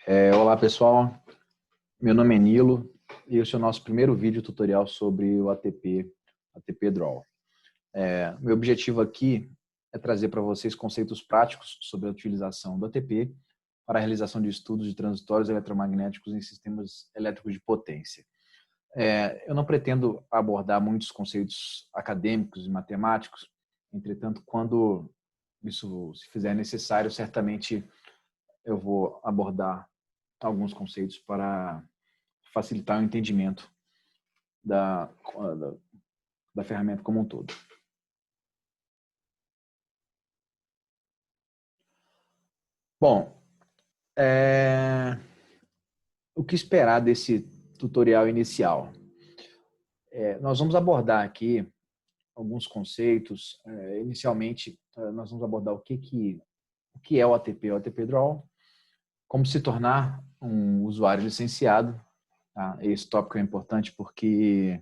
Olá pessoal, meu nome é Nilo e esse é o nosso primeiro vídeo tutorial sobre o ATP Draw. Meu objetivo aqui é trazer para vocês conceitos práticos sobre a utilização do ATP para a realização de estudos de transitórios eletromagnéticos em sistemas elétricos de potência. Eu não pretendo abordar muitos conceitos acadêmicos e matemáticos, entretanto, quando isso se fizer necessário, certamente eu vou abordar alguns conceitos para facilitar o entendimento da ferramenta como um todo. Bom, o que esperar desse tutorial inicial? Nós vamos abordar aqui alguns conceitos. Inicialmente, nós vamos abordar o que é o ATP Draw, como se tornar um usuário licenciado. Tá? Esse tópico é importante porque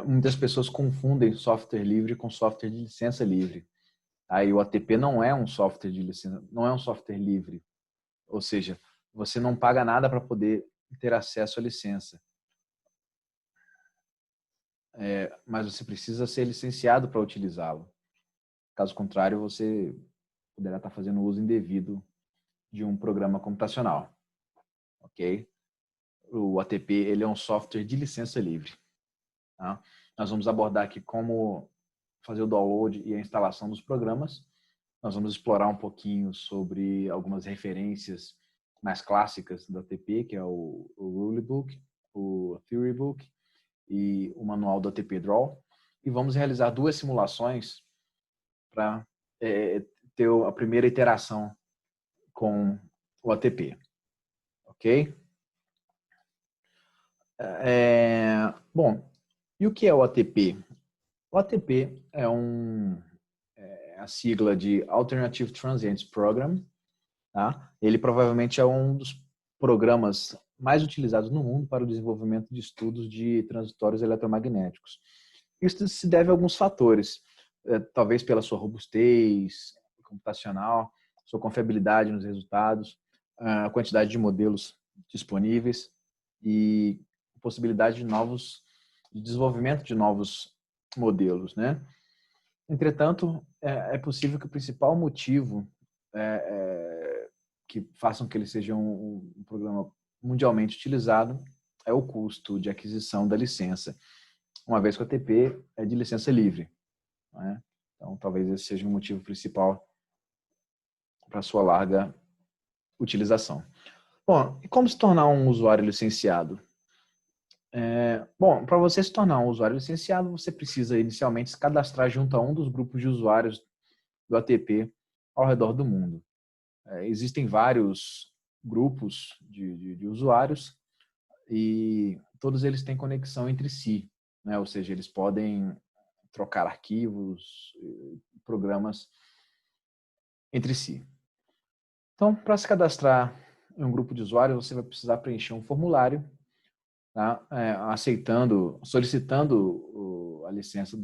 muitas pessoas confundem software livre com software de licença livre. Aí o ATP não é um software de licença, não é um software livre. Ou seja, você não paga nada para poder ter acesso à licença. Mas você precisa ser licenciado para utilizá-lo. Caso contrário, você poderá estar fazendo uso indevido de um programa computacional. Ok? O ATP ele é um software de licença livre. Tá? Nós vamos abordar aqui como fazer o download e a instalação dos programas. Nós vamos explorar um pouquinho sobre algumas referências mais clássicas do ATP, que é o Rulebook, o Theorybook e o manual do ATP Draw. E vamos realizar duas simulações para ter a primeira iteração com o ATP. Ok? Bom, e o que é o ATP? O ATP é a sigla de Alternative Transients Program. Tá? Ele provavelmente é um dos programas mais utilizados no mundo para o desenvolvimento de estudos de transitórios eletromagnéticos. Isso se deve a alguns fatores, talvez pela sua robustez computacional, sua confiabilidade nos resultados, a quantidade de modelos disponíveis e possibilidade de desenvolvimento de novos modelos, né? Entretanto, é possível que o principal motivo que façam que ele seja um programa mundialmente utilizado é o custo de aquisição da licença, uma vez que o ATP é de licença livre. Né? Então, talvez esse seja o motivo principal para a sua larga utilização. Bom, e como se tornar um usuário licenciado? Bom, para você se tornar um usuário licenciado, você precisa inicialmente se cadastrar junto a um dos grupos de usuários do ATP ao redor do mundo. Existem vários grupos de usuários e todos eles têm conexão entre si, né? Ou seja, eles podem trocar arquivos, programas entre si. Então, para se cadastrar em um grupo de usuários, você vai precisar preencher um formulário, tá? Solicitando a licença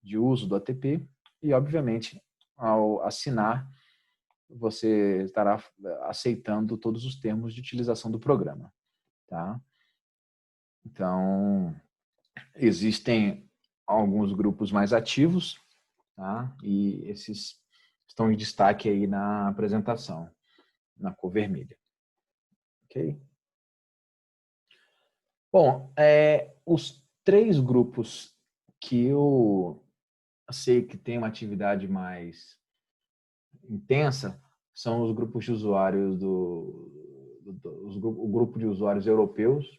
de uso do ATP e, obviamente, ao assinar, você estará aceitando todos os termos de utilização do programa. Tá? Então, existem alguns grupos mais ativos, tá? E esses estão em destaque aí na apresentação, na cor vermelha. Ok? Bom, os três grupos que eu sei que tem uma atividade mais intensa são os grupos de usuários o grupo de usuários europeus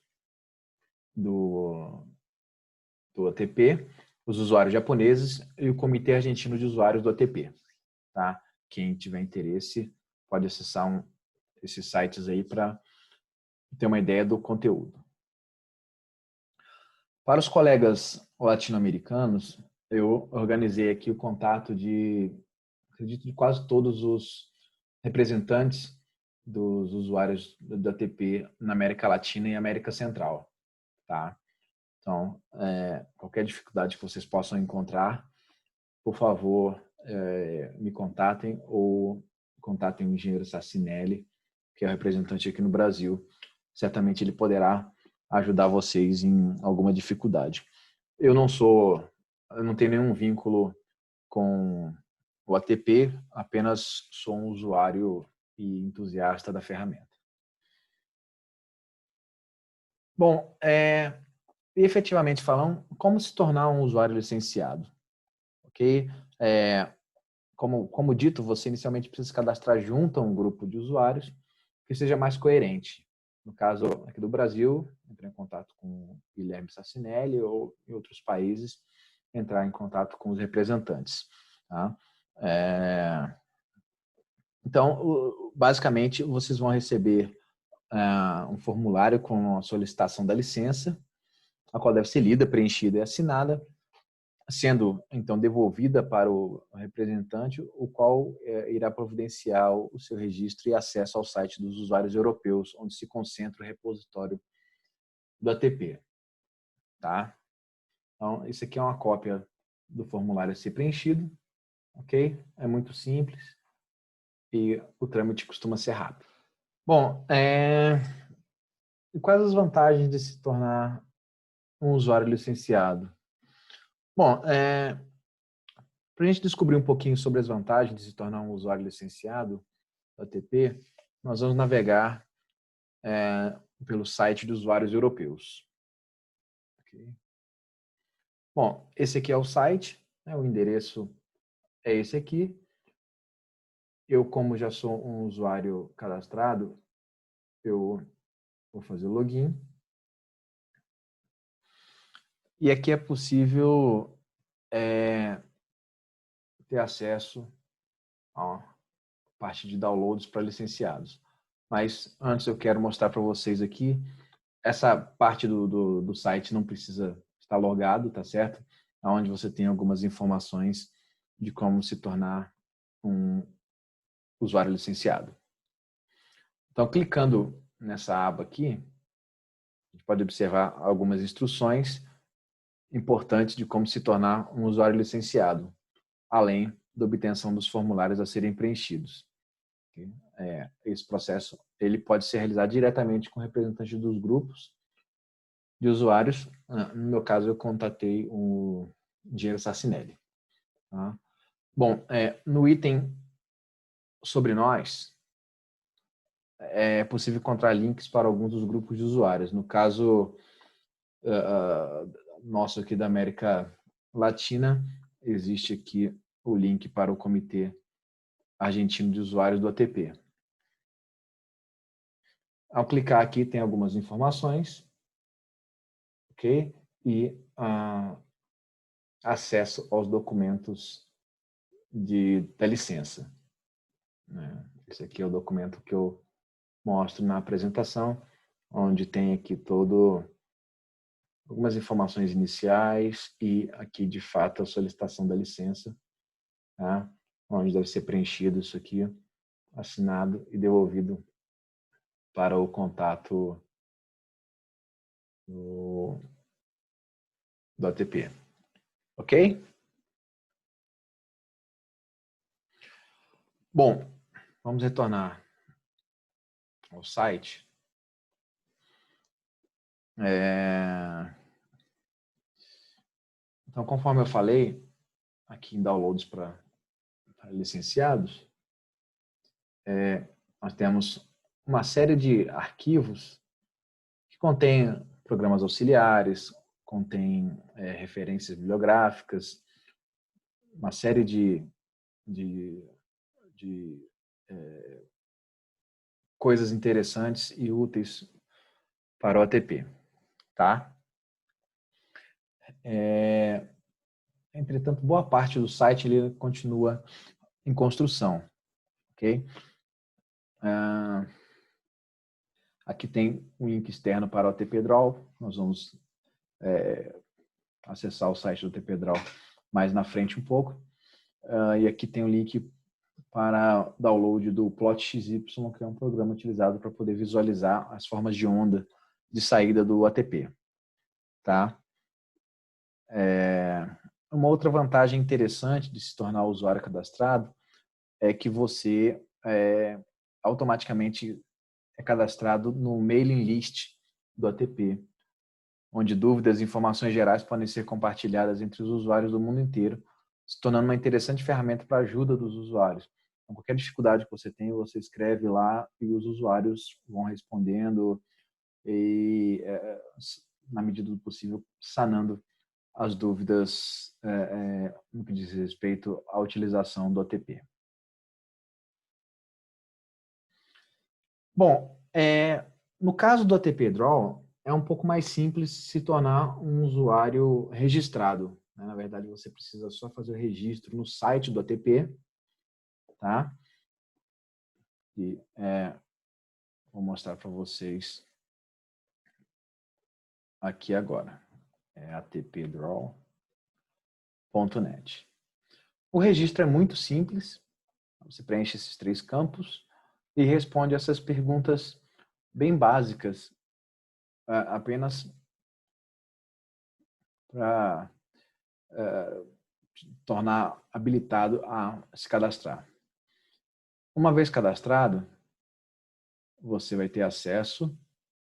do ATP, os usuários japoneses e o Comitê Argentino de Usuários do ATP. Tá? Quem tiver interesse pode acessar esses sites aí para ter uma ideia do conteúdo. Para os colegas latino-americanos, eu organizei aqui o contato acredito, de quase todos os representantes dos usuários do ATP na América Latina e América Central. Tá? Então, qualquer dificuldade que vocês possam encontrar, por favor, me contatem ou contatem o engenheiro Sassinelli que é o representante aqui no Brasil. Certamente ele poderá ajudar vocês em alguma dificuldade. Eu não tenho nenhum vínculo com o ATP, apenas sou um usuário e entusiasta da ferramenta. Bom, efetivamente falando, como se tornar um usuário licenciado? Ok? Como dito, você inicialmente precisa se cadastrar junto a um grupo de usuários que seja mais coerente. No caso aqui do Brasil, entrar em contato com o Guilherme Sassinelli, ou em outros países, entrar em contato com os representantes. Tá? Então, basicamente, vocês vão receber um formulário com a solicitação da licença, a qual deve ser lida, preenchida e assinada, sendo então devolvida para o representante, o qual irá providenciar o seu registro e acesso ao site dos usuários europeus, onde se concentra o repositório do ATP. Tá? Então, isso aqui é uma cópia do formulário a ser preenchido, ok? É muito simples e o trâmite costuma ser rápido. Bom, e quais as vantagens de se tornar um usuário licenciado? Bom, para a gente descobrir um pouquinho sobre as vantagens de se tornar um usuário licenciado do ATP, nós vamos navegar pelo site de usuários europeus. Okay. Bom, esse aqui é o site, o endereço é esse aqui. Eu, como já sou um usuário cadastrado, eu vou fazer o login. E aqui é possível ter acesso à parte de downloads para licenciados. Mas antes eu quero mostrar para vocês aqui, essa parte do site não precisa estar logado, tá certo? Onde você tem algumas informações de como se tornar um usuário licenciado. Então, clicando nessa aba aqui, a gente pode observar algumas instruções importantes de como se tornar um usuário licenciado, além da obtenção dos formulários a serem preenchidos. Esse processo ele pode ser realizado diretamente com representantes dos grupos de usuários. No meu caso, eu contatei o Engenheiro Sassinelli. Tá? Bom, no item sobre nós, é possível encontrar links para alguns dos grupos de usuários. No caso nosso aqui da América Latina, existe aqui o link para o Comitê Argentino de Usuários do ATP. Ao clicar aqui, tem algumas informações, ok? E acesso aos documentos da licença. Esse aqui é o documento que eu mostro na apresentação, onde tem aqui algumas informações iniciais e aqui, de fato, a solicitação da licença, tá? Onde deve ser preenchido isso aqui, assinado e devolvido para o contato do ATP. Ok? Bom, vamos retornar ao site. Então, conforme eu falei, aqui em downloads para licenciados, nós temos uma série de arquivos que contém programas auxiliares, contém referências bibliográficas, uma série de coisas interessantes e úteis para o ATP. Tá? Entretanto, boa parte do site ele continua em construção. Ok? Aqui tem um link externo para o ATP Draw. Nós vamos acessar o site do ATP Draw mais na frente um pouco. E aqui tem o link para download do Plot XY, que é um programa utilizado para poder visualizar as formas de onda de saída do ATP. Tá? Uma outra vantagem interessante de se tornar usuário cadastrado é que você automaticamente é cadastrado no mailing list do ATP, onde dúvidas e informações gerais podem ser compartilhadas entre os usuários do mundo inteiro, se tornando uma interessante ferramenta para a ajuda dos usuários. Então, qualquer dificuldade que você tem, você escreve lá e os usuários vão respondendo e, na medida do possível, sanando as dúvidas no que diz respeito à utilização do ATP. Bom, no caso do ATP Draw, é um pouco mais simples se tornar um usuário registrado. Na verdade, você precisa só fazer o registro no site do ATP, tá? E vou mostrar para vocês aqui agora. É atpdraw.net. O registro é muito simples. Você preenche esses 3 campos e responde essas perguntas bem básicas, apenas para tornar habilitado a se cadastrar. Uma vez cadastrado, você vai ter acesso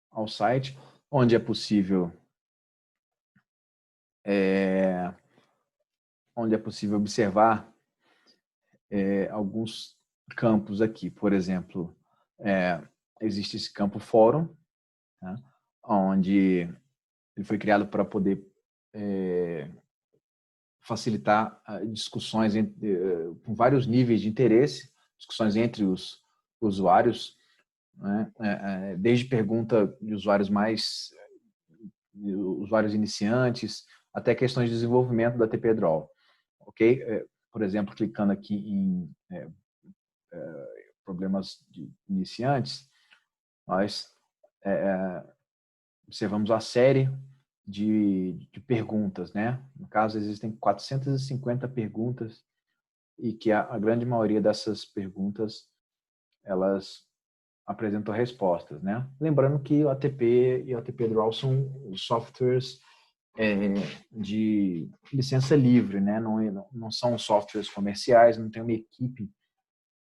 ao site, onde é possível observar alguns campos aqui. Por exemplo, existe esse campo fórum, tá? Onde ele foi criado para poder facilitar discussões com vários níveis de interesse, discussões entre os usuários, né? Desde pergunta de usuários usuários iniciantes, até questões de desenvolvimento da ATP Draw. Ok? Por exemplo, clicando aqui em problemas de iniciantes, nós observamos a série de perguntas, né? No caso, existem 450 perguntas e que a grande maioria dessas perguntas, elas apresentam respostas, né? Lembrando que o ATP e o ATP Draw são softwares de licença livre, né? Não são softwares comerciais, não tem uma equipe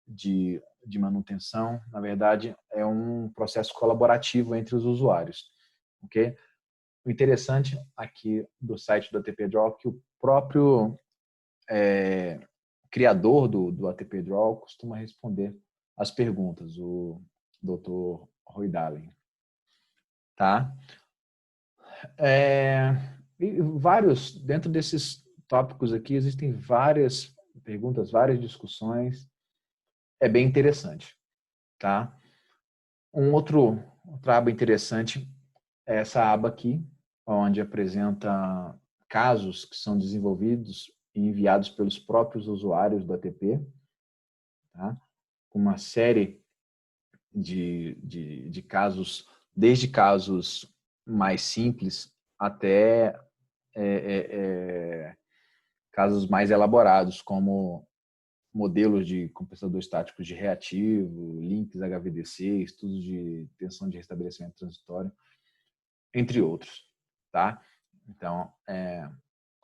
de manutenção. Na verdade, é um processo colaborativo entre os usuários, ok? O interessante aqui do site do ATP Draw é que o próprio criador do ATP Draw costuma responder as perguntas, o Dr. Roy Dallen. Tá? Dentro desses tópicos aqui, existem várias perguntas, várias discussões. É bem interessante. Tá? Outra aba interessante é essa aba aqui, onde apresenta casos que são desenvolvidos e enviados pelos próprios usuários do ATP, tá? Uma série de casos, desde casos mais simples até casos mais elaborados, como modelos de compensador estático de reativo, links HVDC, estudos de tensão de restabelecimento transitório, entre outros. Tá? Então, é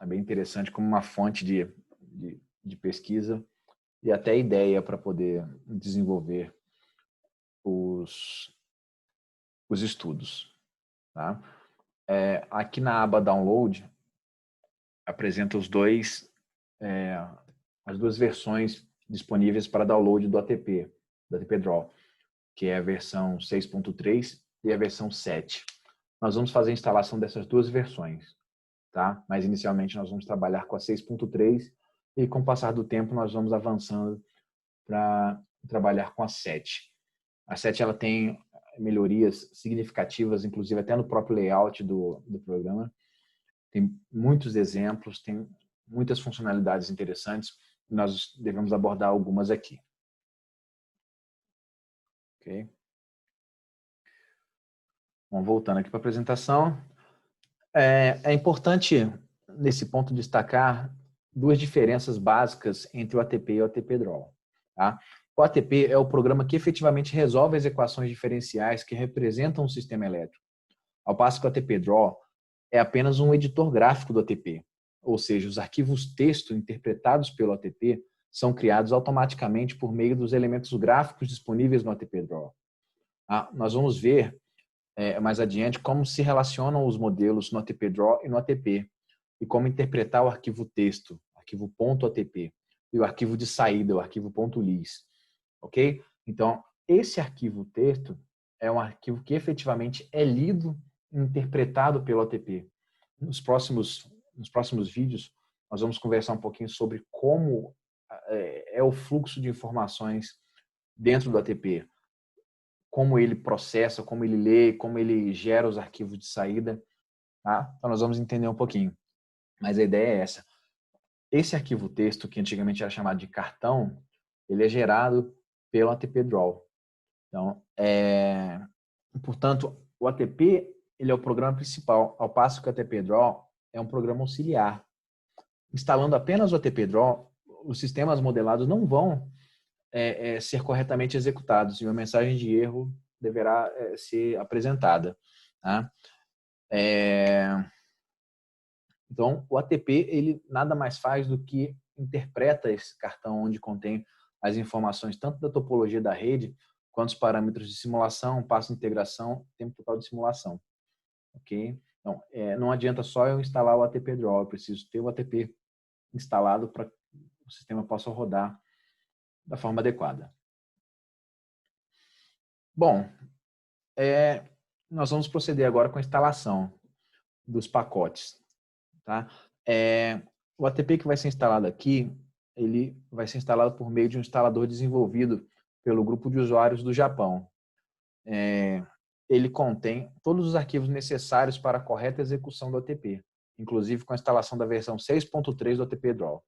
bem interessante como uma fonte de pesquisa e até ideia para poder desenvolver os estudos. Tá? Aqui na aba Download, apresenta as duas versões disponíveis para download do ATP Draw, que é a versão 6.3 e a versão 7. Nós vamos fazer a instalação dessas duas versões, tá? Mas inicialmente nós vamos trabalhar com a 6.3 e com o passar do tempo nós vamos avançando para trabalhar com a 7. A 7 ela tem melhorias significativas, inclusive até no próprio layout do programa. Tem muitos exemplos, tem muitas funcionalidades interessantes. Nós devemos abordar algumas aqui. Ok? Bom, voltando aqui para a apresentação. É importante, nesse ponto, destacar duas diferenças básicas entre o ATP e o ATP Draw. Tá? O ATP é o programa que efetivamente resolve as equações diferenciais que representam um sistema elétrico, ao passo que o ATP Draw é apenas um editor gráfico do ATP, ou seja, os arquivos texto interpretados pelo ATP são criados automaticamente por meio dos elementos gráficos disponíveis no ATP Draw. Nós vamos ver mais adiante como se relacionam os modelos no ATP-Draw e no ATP e como interpretar o arquivo texto, arquivo .atp, e o arquivo de saída, o arquivo .lis, ok? Então, esse arquivo texto é um arquivo que efetivamente é lido e interpretado pelo ATP. Nos próximos vídeos, nós vamos conversar um pouquinho sobre como é o fluxo de informações dentro do ATP, como ele processa, como ele lê, como ele gera os arquivos de saída, tá? Então nós vamos entender um pouquinho. Mas a ideia é essa. Esse arquivo texto, que antigamente era chamado de cartão, ele é gerado pelo ATP-Draw. Então, portanto, o ATP ele é o programa principal, ao passo que o ATP-Draw é um programa auxiliar. Instalando apenas o ATP-Draw, os sistemas modelados não vão ser corretamente executados e uma mensagem de erro deverá ser apresentada. Tá? Então, o ATP ele nada mais faz do que interpreta esse cartão onde contém as informações tanto da topologia da rede quanto os parâmetros de simulação, passo de integração, tempo total de simulação. Ok? Então, não adianta só eu instalar o ATP-Draw, eu preciso ter o ATP instalado para que o sistema possa rodar da forma adequada. Bom, nós vamos proceder agora com a instalação dos pacotes. Tá? O ATP que vai ser instalado aqui, ele vai ser instalado por meio de um instalador desenvolvido pelo grupo de usuários do Japão. Ele contém todos os arquivos necessários para a correta execução do ATP, inclusive com a instalação da versão 6.3 do ATP-Draw,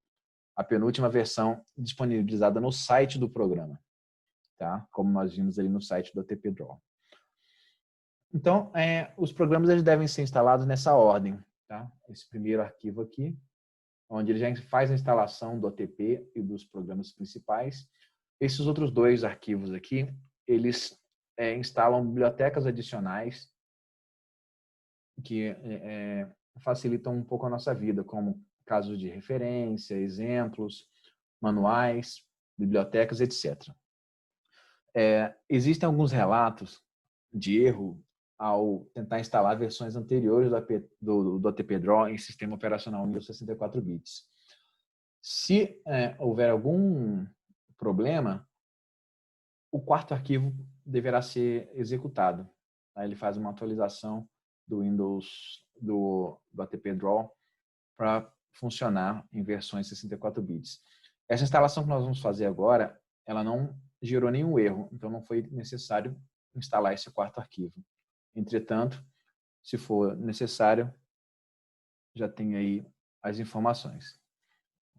a penúltima versão disponibilizada no site do programa, tá? Como nós vimos ali no site do ATP-Draw. Então, os programas eles devem ser instalados nessa ordem. Tá? Esse primeiro arquivo aqui, onde ele já faz a instalação do ATP e dos programas principais. Esses outros dois arquivos aqui, eles instalam bibliotecas adicionais que facilitam um pouco a nossa vida, como casos de referência, exemplos, manuais, bibliotecas, etc. Existem alguns relatos de erro ao tentar instalar versões anteriores do ATP-Draw em sistema operacional Windows 64 bits. Se houver algum problema, o quarto arquivo deverá ser executado. Tá? Ele faz uma atualização do Windows, do ATP-Draw para funcionar em versões 64 bits. Essa instalação que nós vamos fazer agora, ela não gerou nenhum erro, então não foi necessário instalar esse quarto arquivo. Entretanto, se for necessário, já tem aí as informações.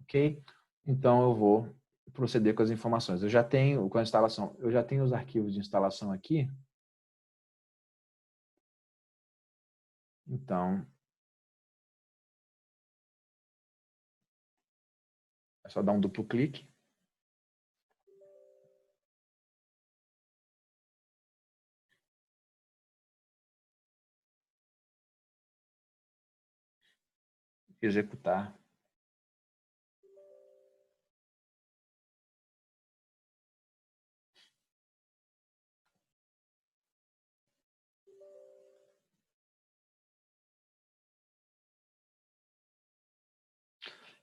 Ok? Então, eu vou proceder com as informações. Eu já tenho, com a instalação, eu já tenho os arquivos de instalação aqui. Então, é só dar um duplo clique. Executar.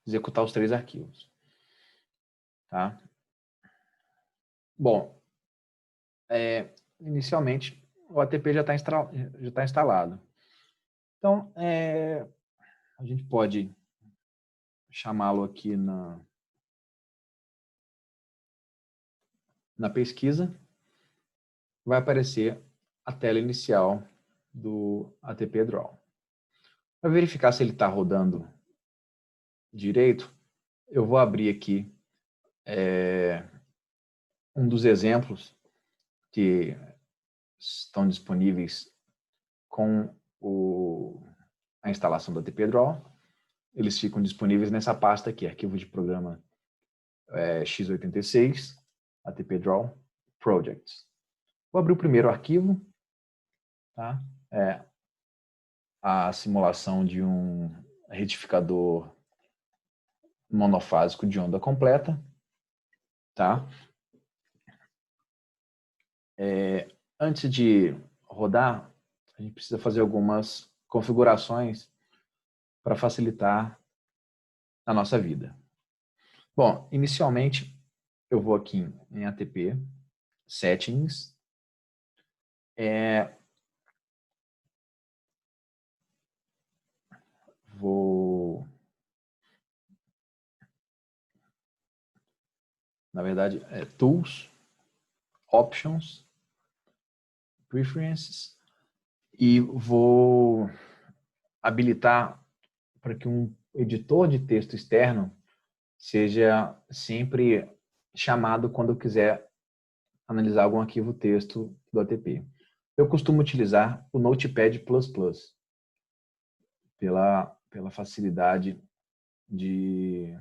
Executar os 3 arquivos. Tá? Bom, inicialmente, o ATP já está instalado. Então, a gente pode chamá-lo aqui na pesquisa. Vai aparecer a tela inicial do ATP-Draw. Para verificar se ele está rodando direito, eu vou abrir aqui um dos exemplos que estão disponíveis com a instalação do ATP-Draw. Eles ficam disponíveis nessa pasta aqui, arquivo de programa x86, ATP-Draw Projects. Vou abrir o primeiro arquivo, tá? A simulação de um retificador monofásico de onda completa, tá? Antes de rodar, a gente precisa fazer algumas configurações para facilitar a nossa vida. Bom, inicialmente eu vou aqui em ATP, Settings, na verdade, Tools, Options, Preferences, e vou habilitar para que um editor de texto externo seja sempre chamado quando eu quiser analisar algum arquivo texto do ATP. Eu costumo utilizar o Notepad++, pela facilidade de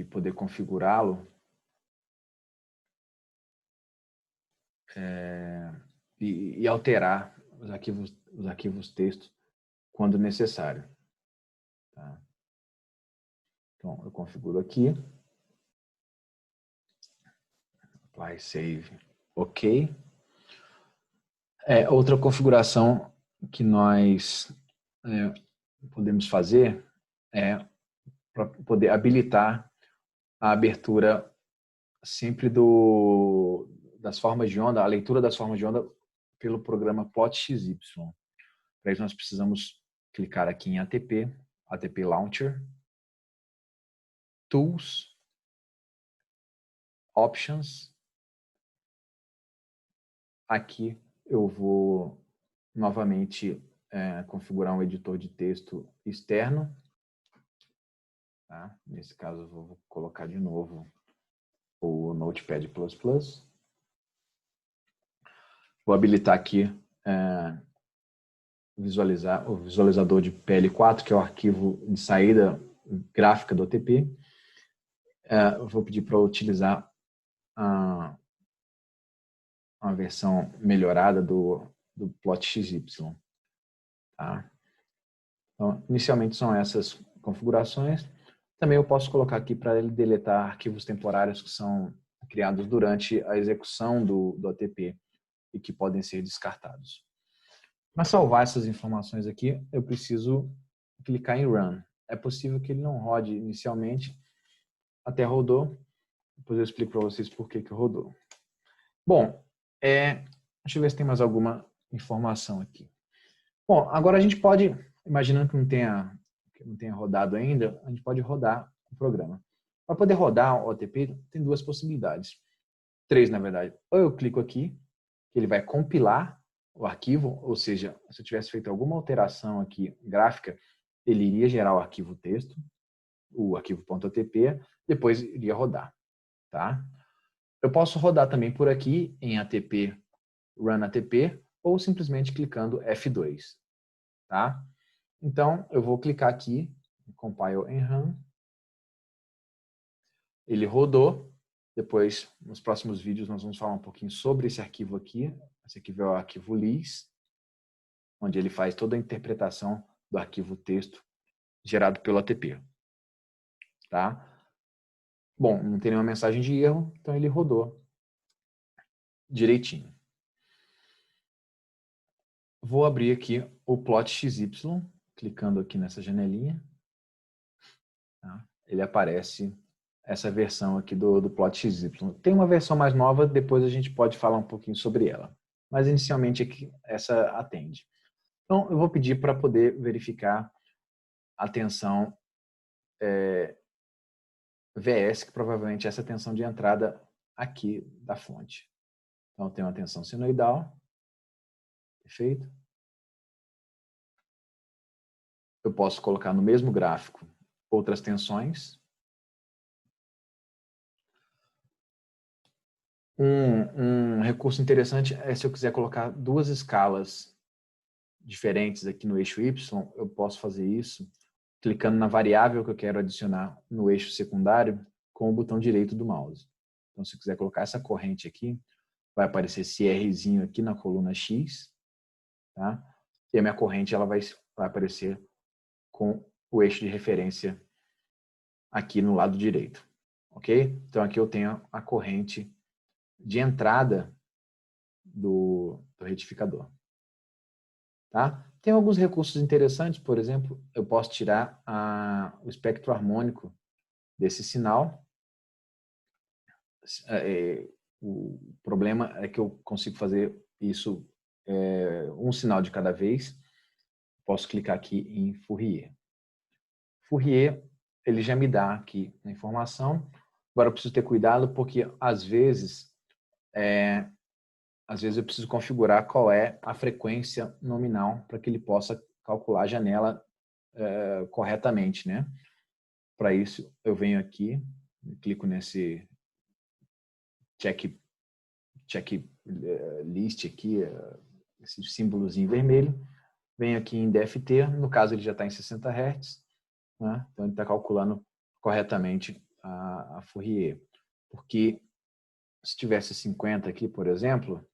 poder configurá-lo e alterar os arquivos texto quando necessário. Tá? Então, eu configuro aqui. Apply, Save, OK. Outra configuração que nós podemos fazer é para poder habilitar a abertura sempre das formas de onda, a leitura das formas de onda pelo programa PlotXY. Para isso nós precisamos clicar aqui em ATP, ATP Launcher, Tools, Options. Aqui eu vou novamente configurar um editor de texto externo. Tá? Nesse caso eu vou colocar de novo o Notepad++. Vou habilitar aqui o visualizador de PL4, que é o arquivo de saída gráfica do ATP. Vou pedir para utilizar uma versão melhorada do PlotXY. Tá? Então, inicialmente são essas configurações. Também eu posso colocar aqui para ele deletar arquivos temporários que são criados durante a execução do ATP e que podem ser descartados. Para salvar essas informações aqui, eu preciso clicar em Run. É possível que ele não rode inicialmente, até rodou. Depois eu explico para vocês por que rodou. Bom, deixa eu ver se tem mais alguma informação aqui. Bom, agora a gente pode, imaginando que não tenha rodado ainda, a gente pode rodar o programa. Para poder rodar o ATP, tem duas possibilidades. Três, na verdade. Ou eu clico aqui, que ele vai compilar o arquivo, ou seja, se eu tivesse feito alguma alteração aqui gráfica, ele iria gerar o arquivo texto, o arquivo .atp, depois iria rodar. Tá? Eu posso rodar também por aqui em ATP, Run ATP, ou simplesmente clicando F2. Tá? Então, eu vou clicar aqui, Compile and Run. Ele rodou. Depois, nos próximos vídeos, nós vamos falar um pouquinho sobre esse arquivo aqui. Esse aqui é o arquivo lis, onde ele faz toda a interpretação do arquivo texto gerado pelo ATP. Tá? Bom, não tem nenhuma mensagem de erro, então ele rodou direitinho. Vou abrir aqui o PlotXY, clicando aqui nessa janelinha. Tá? Ele aparece essa versão aqui do PlotXY. Tem uma versão mais nova, depois a gente pode falar um pouquinho sobre ela. Mas inicialmente aqui, essa atende. Então, eu vou pedir para poder verificar a tensão VS, que provavelmente é essa tensão de entrada aqui da fonte. Então, tem uma tensão senoidal. Perfeito? Eu posso colocar no mesmo gráfico outras tensões. Um recurso interessante é se eu quiser colocar duas escalas diferentes aqui no eixo Y, eu posso fazer isso clicando na variável que eu quero adicionar no eixo secundário com o botão direito do mouse. Então, se eu quiser colocar essa corrente aqui, vai aparecer esse Rzinho aqui na coluna X, tá? E a minha corrente ela vai aparecer com o eixo de referência aqui no lado direito, ok? Então, aqui eu tenho a corrente de entrada do retificador. Tá? Tem alguns recursos interessantes, por exemplo, eu posso tirar o espectro harmônico desse sinal. O problema é que eu consigo fazer isso um sinal de cada vez. Posso clicar aqui em Fourier. Fourier, ele já me dá aqui a informação. Agora eu preciso ter cuidado porque às vezes eu preciso configurar qual é a frequência nominal para que ele possa calcular a janela corretamente, né? Para isso eu venho aqui, clico nesse check list aqui, esse símbolozinho vermelho, venho aqui em DFT, no caso ele já está em 60 Hz, né? Então ele está calculando corretamente a Fourier. Porque se tivesse 50 aqui, por exemplo,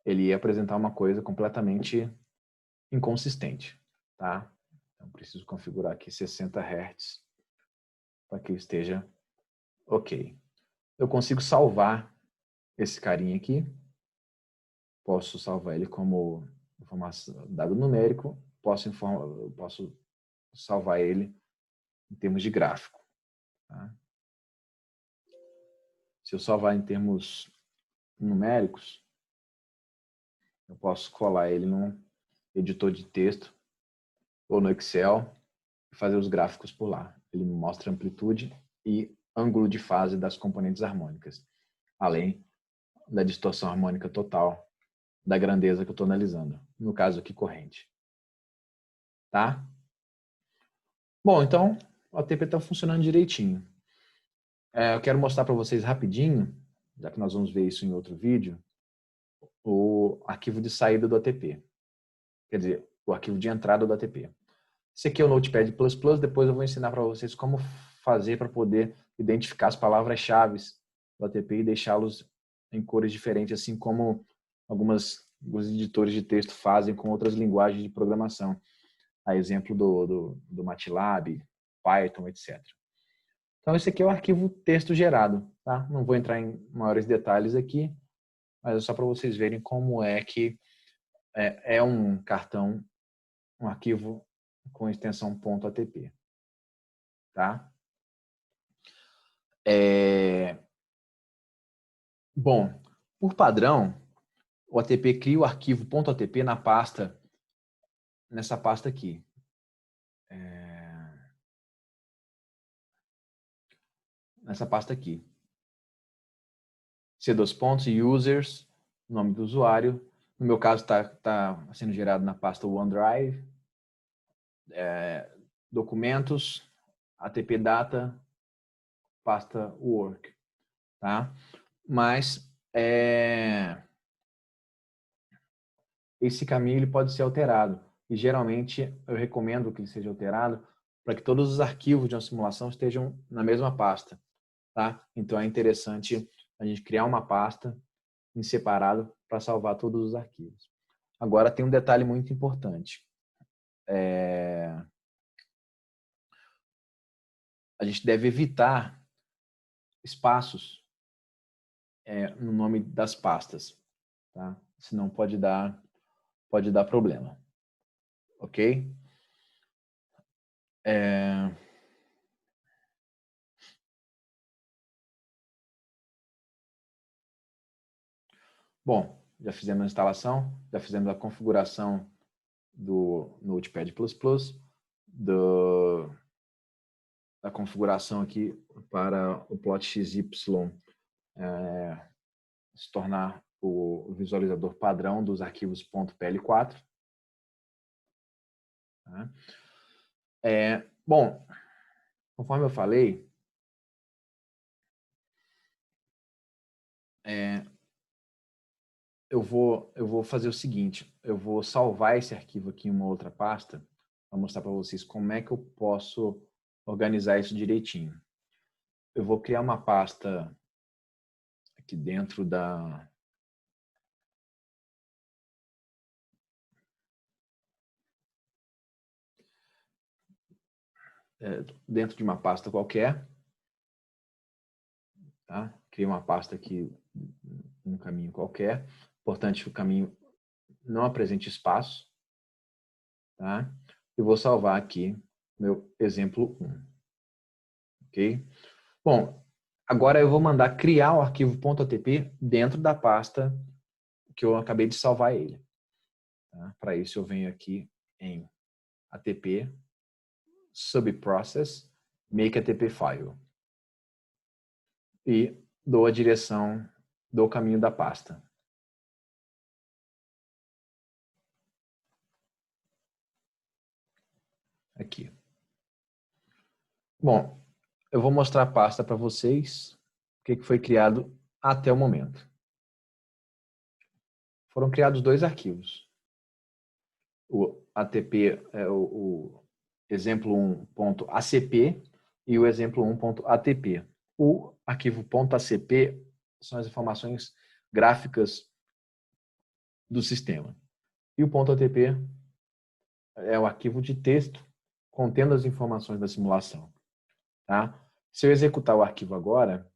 ele ia apresentar uma coisa completamente inconsistente, tá? Então preciso configurar aqui 60 Hz para que esteja ok. Eu consigo salvar esse carinha aqui, posso salvar ele como informação, dado numérico, posso salvar ele em termos de gráfico. Tá? Se eu salvar em termos numéricos, eu posso colar ele num editor de texto ou no Excel e fazer os gráficos por lá. Ele me mostra amplitude e ângulo de fase das componentes harmônicas, além da distorção harmônica total da grandeza que eu estou analisando, no caso aqui corrente. Tá? Bom, então o ATP está funcionando direitinho. Eu quero mostrar para vocês rapidinho, já que nós vamos ver isso em outro vídeo, o arquivo de saída do ATP. Quer dizer, o arquivo de entrada do ATP. Esse aqui é o Notepad++, depois eu vou ensinar para vocês como fazer para poder identificar as palavras-chave do ATP e deixá-los em cores diferentes, assim como alguns editores de texto fazem com outras linguagens de programação. A exemplo do MATLAB, Python, etc. Então, esse aqui é o arquivo texto gerado. Tá? Não vou entrar em maiores detalhes aqui, mas é só para vocês verem como é que é um cartão, um arquivo com extensão .atp. Tá? Bom, por padrão, o ATP cria o arquivo .atp na pasta, nessa pasta aqui. Nessa pasta aqui. C2 users, nome do usuário. No meu caso, está sendo gerado na pasta OneDrive. Documentos, ATP data, pasta work. Tá? Mas esse caminho ele pode ser alterado. E geralmente eu recomendo que ele seja alterado para que todos os arquivos de uma simulação estejam na mesma pasta. Tá? Então é interessante a gente criar uma pasta em separado para salvar todos os arquivos. Agora tem um detalhe muito importante. A gente deve evitar espaços no nome das pastas, tá? Senão pode dar problema, ok? Bom, já fizemos a instalação, já fizemos a configuração do Notepad++, da configuração aqui para o plot XY se tornar o visualizador padrão dos arquivos .pl4. Tá? Bom, conforme eu falei, eu vou fazer o seguinte, eu vou salvar esse arquivo aqui em uma outra pasta para mostrar para vocês como é que eu posso organizar isso direitinho. Eu vou criar uma pasta aqui dentro dentro de uma pasta qualquer, tá? crio uma pasta aqui, um caminho qualquer. Importante que o caminho não apresente espaço. Tá? Eu vou salvar aqui meu exemplo 1. Ok? Bom, agora eu vou mandar criar o arquivo .atp dentro da pasta que eu acabei de salvar ele. Tá? Para isso eu venho aqui em atp subprocess make atp file e dou a direção do caminho da pasta. Aqui. Bom, eu vou mostrar a pasta para vocês, o que foi criado até o momento. Foram criados 2 arquivos. O ATP, o exemplo 1.acp e o exemplo 1.atp. O arquivo .acp são as informações gráficas do sistema. E o .atp é o arquivo de texto contendo as informações da simulação. Tá? Se eu executar o arquivo agora,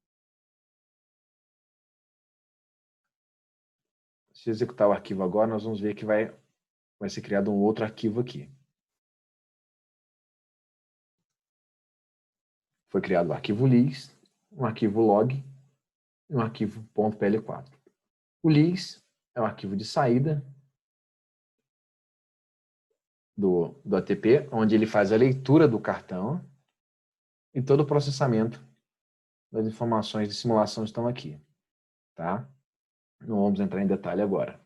nós vamos ver que vai ser criado um outro arquivo aqui. Foi criado o arquivo lis, um arquivo log e um arquivo .pl4. O lis é o arquivo de saída do ATP, onde ele faz a leitura do cartão e todo o processamento das informações de simulação estão aqui. Tá? Não vamos entrar em detalhe agora.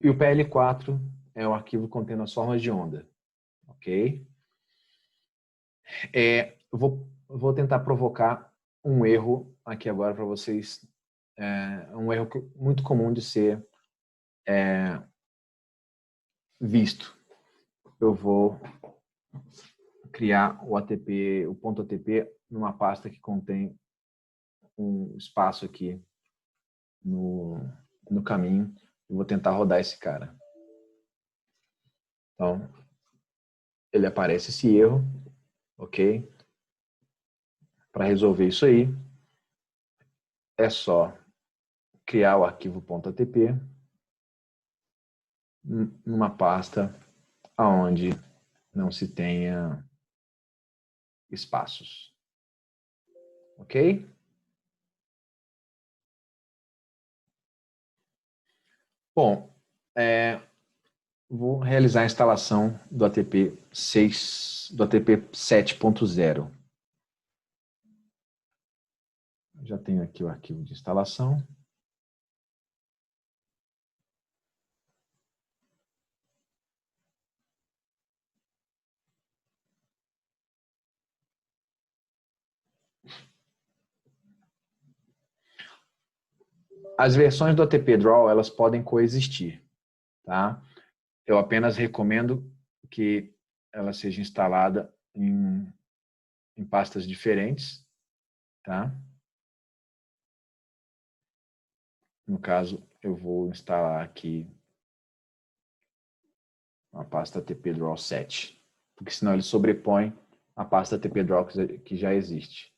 E o PL4 é o arquivo contendo as formas de onda. Ok? Vou tentar provocar um erro aqui agora para vocês. Um erro muito comum de ser visto. Eu vou criar o ATP, o .atp numa pasta que contém um espaço aqui no caminho. Eu vou tentar rodar esse cara. Então, ele aparece esse erro, ok? Para resolver isso aí, é só criar o arquivo .atp numa pasta onde não se tenha espaços. Ok? Bom, vou realizar a instalação do ATP 7.0. Já tenho aqui o arquivo de instalação. As versões do ATP Draw, elas podem coexistir, tá? Eu apenas recomendo que ela seja instalada em pastas diferentes, tá? No caso, eu vou instalar aqui uma pasta ATP Draw 7, porque senão ele sobrepõe a pasta ATP Draw que já existe.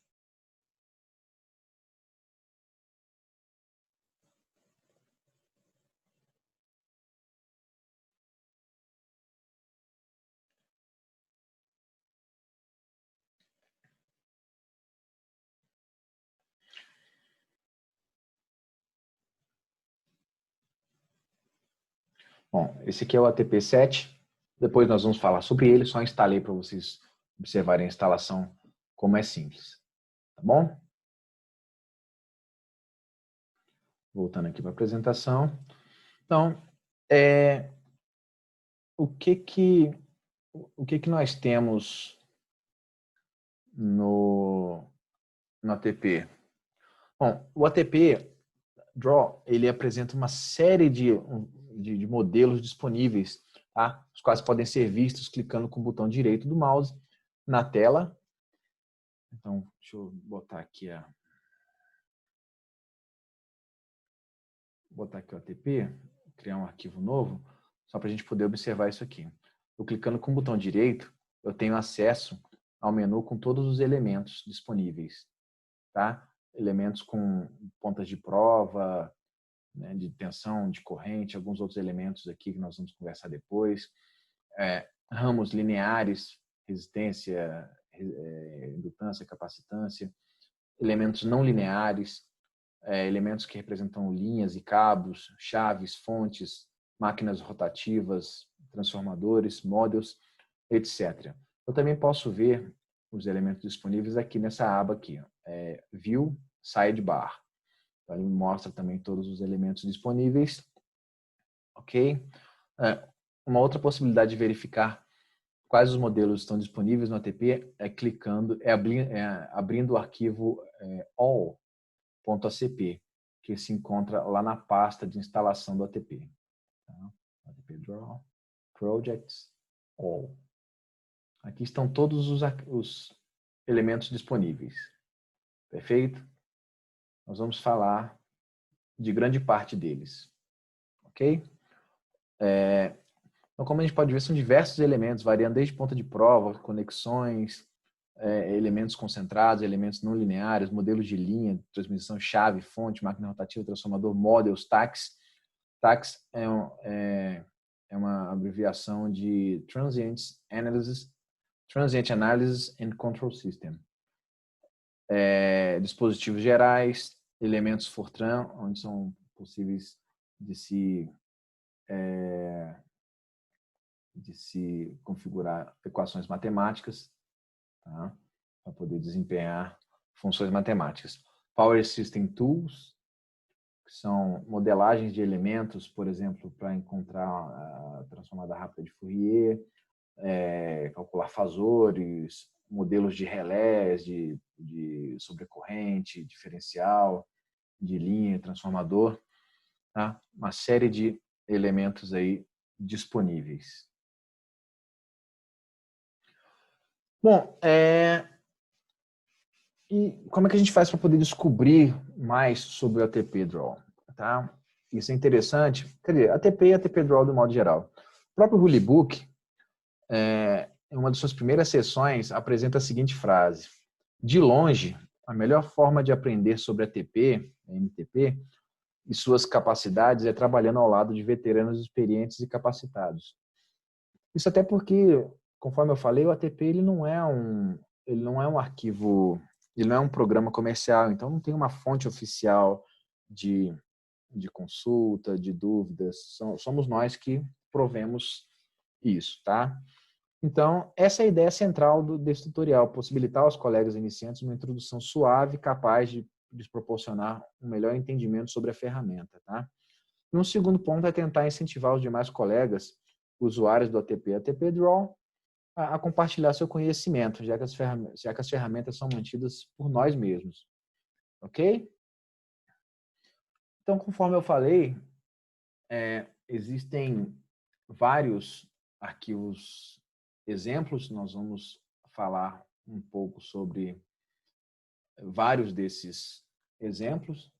Bom, esse aqui é o ATP 7. Depois nós vamos falar sobre ele. Só instalei para vocês observarem a instalação, como é simples. Tá bom? Voltando aqui para a apresentação. Então, o que que nós temos no ATP? Bom, o ATP Draw, ele apresenta uma série de modelos disponíveis, tá? Os quais podem ser vistos clicando com o botão direito do mouse na tela. Então, deixa eu botar aqui o ATP, criar um arquivo novo, só para a gente poder observar isso aqui. Eu clicando com o botão direito, eu tenho acesso ao menu com todos os elementos disponíveis, tá? elementos com pontas de prova, né, de tensão, de corrente, alguns outros elementos aqui que nós vamos conversar depois. Ramos lineares, resistência, indutância, capacitância. Elementos não lineares, elementos que representam linhas e cabos, chaves, fontes, máquinas rotativas, transformadores, models, etc. Eu também posso ver os elementos disponíveis aqui nessa aba aqui, View Sidebar. Então, ele mostra também todos os elementos disponíveis. Ok? Uma outra possibilidade de verificar quais os modelos estão disponíveis no ATP abrindo o arquivo all.acp, que se encontra lá na pasta de instalação do ATP. Tá? ATP Draw, Projects, All. Aqui estão todos os elementos disponíveis. Perfeito? Nós vamos falar de grande parte deles. Ok? Então, como a gente pode ver, são diversos elementos, variando desde ponta de prova, conexões, elementos concentrados, elementos não lineares, modelos de linha, transmissão, chave, fonte, máquina rotativa, transformador, models, TACS. TACS é uma abreviação de Transient Analysis and Control System. Dispositivos gerais, elementos Fortran, onde são possíveis de se configurar equações matemáticas, tá? Para poder desempenhar funções matemáticas. Power System Tools, que são modelagens de elementos, por exemplo, para encontrar a transformada rápida de Fourier, calcular fasores, modelos de relés, de sobrecorrente, diferencial, de linha, transformador, tá? Uma série de elementos aí disponíveis. Bom, e como é que a gente faz para poder descobrir mais sobre o ATP Draw? Tá? Isso é interessante. Quer dizer, ATP e ATP Draw do modo geral. O próprio Rulebook, em uma de suas primeiras sessões, apresenta a seguinte frase: de longe, a melhor forma de aprender sobre ATP, MTP, e suas capacidades é trabalhando ao lado de veteranos experientes e capacitados. Isso até porque, conforme eu falei, o ATP ele não é um arquivo, ele não é um programa comercial, então não tem uma fonte oficial de consulta, de dúvidas. Somos nós que provemos isso, tá? Então, essa é a ideia central desse tutorial, possibilitar aos colegas iniciantes uma introdução suave, capaz de lhes proporcionar um melhor entendimento sobre a ferramenta, tá? E um segundo ponto é tentar incentivar os demais colegas, usuários do ATP e ATP Draw, a compartilhar seu conhecimento, já que as ferramentas são mantidas por nós mesmos. Ok? Então, conforme eu falei, existem vários arquivos exemplos. Nós vamos falar um pouco sobre vários desses exemplos.